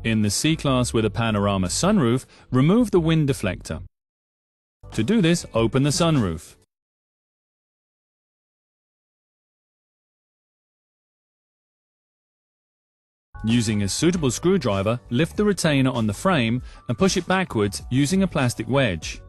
In the C-Class with a panorama sunroof, remove the wind deflector. To do this, open the sunroof. Using a suitable screwdriver, lift the retainer on the frame and push it backwards using a plastic wedge.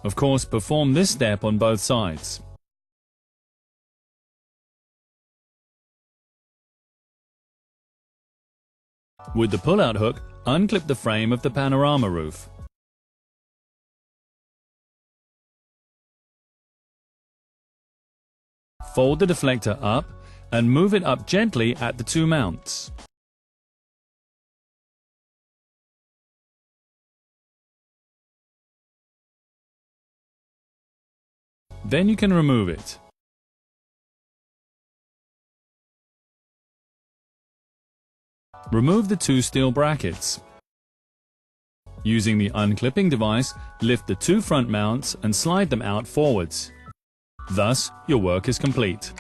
Of course, perform this step on both sides. With the pull-out hook, unclip the frame of the panorama roof. Fold the deflector up and move it up gently at the two mounts. Then you can remove it. Remove the two steel brackets. Using the unclipping device, lift the two front mounts and slide them out forwards. Thus, your work is complete.